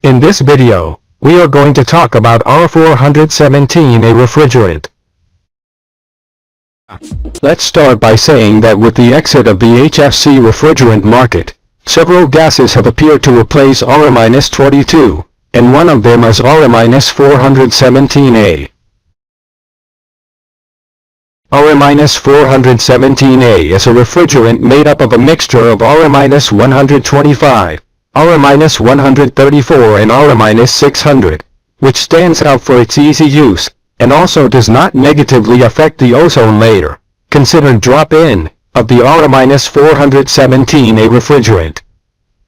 In this video, we are going to talk about R417A refrigerant. Let's start by saying that with the exit of the HFC refrigerant market, several gases have appeared to replace R22, and one of them is R417A. R417A is a refrigerant made up of a mixture of R-125, R-134 and R-600, which stands out for its easy use, and also does not negatively affect the ozone layer, considered drop-in, of the R-417A refrigerant.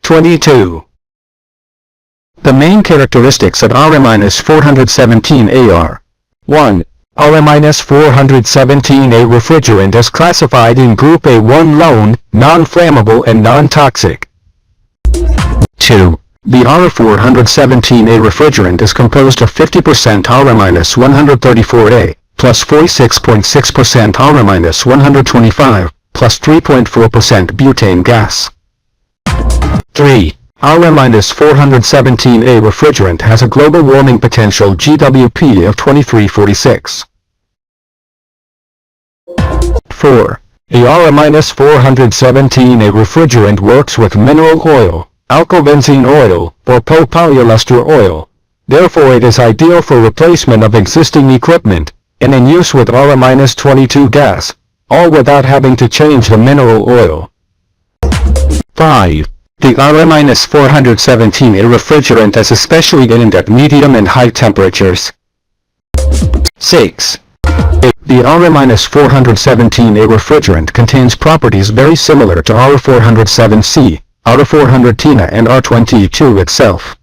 22. The main characteristics of R-417A are: 1. R-417A refrigerant is classified in Group A1 lone, non-flammable and non-toxic. 2. The R417A refrigerant is composed of 50% R-134A, plus 46.6% R-125, plus 3.4% butane gas. 3. R-417A refrigerant has a global warming potential GWP of 2346. 4. The R-417A refrigerant works with mineral oil, alkylbenzene oil, or polyester oil. Therefore it is ideal for replacement of existing equipment, and in use with R-22 gas, all without having to change the mineral oil. 5. The R-417A refrigerant is especially aimed at medium and high temperatures. 6. The R-417A refrigerant contains properties very similar to R417C, R410A and R22 itself.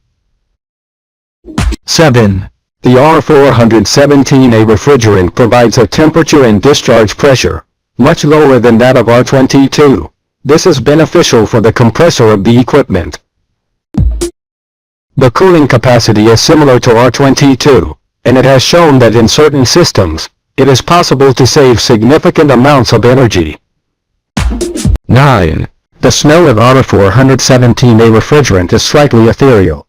7. The R417A refrigerant provides a temperature and discharge pressure much lower than that of R22. This is beneficial for the compressor of the equipment. The cooling capacity is similar to R22, and it has shown that in certain systems, it is possible to save significant amounts of energy. 9. The smell of R417A refrigerant is slightly ethereal.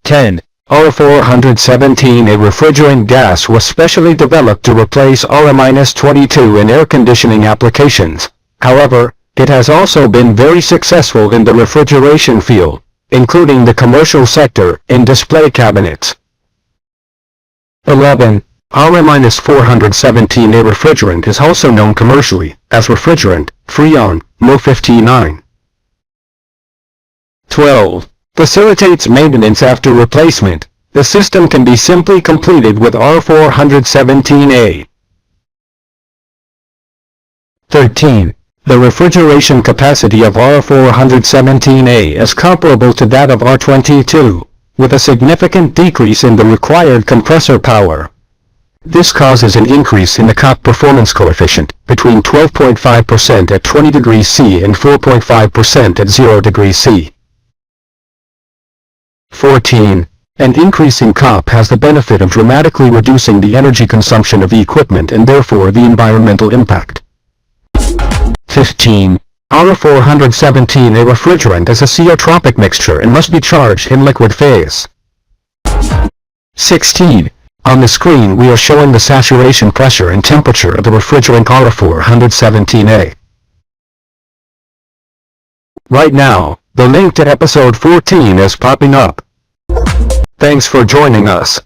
10. R417A refrigerant gas was specially developed to replace R-22 in air conditioning applications. However, it has also been very successful in the refrigeration field, including the commercial sector and display cabinets. 11. R-417A refrigerant is also known commercially as refrigerant, Freon, Mo59. 12. Facilitates maintenance after replacement. The system can be simply completed with R417A. 13. The refrigeration capacity of R417A is comparable to that of R22, with a significant decrease in the required compressor power. This causes an increase in the COP performance coefficient, between 12.5% at 20 degrees C and 4.5% at 0 degrees C. 14. An increase in COP has the benefit of dramatically reducing the energy consumption of the equipment and therefore the environmental impact. 15. R417A refrigerant is a ceotropic mixture and must be charged in liquid phase. 16. On the screen we are showing the saturation pressure and temperature of the refrigerant R417A. Right now, the link to episode 14 is popping up. Thanks for joining us.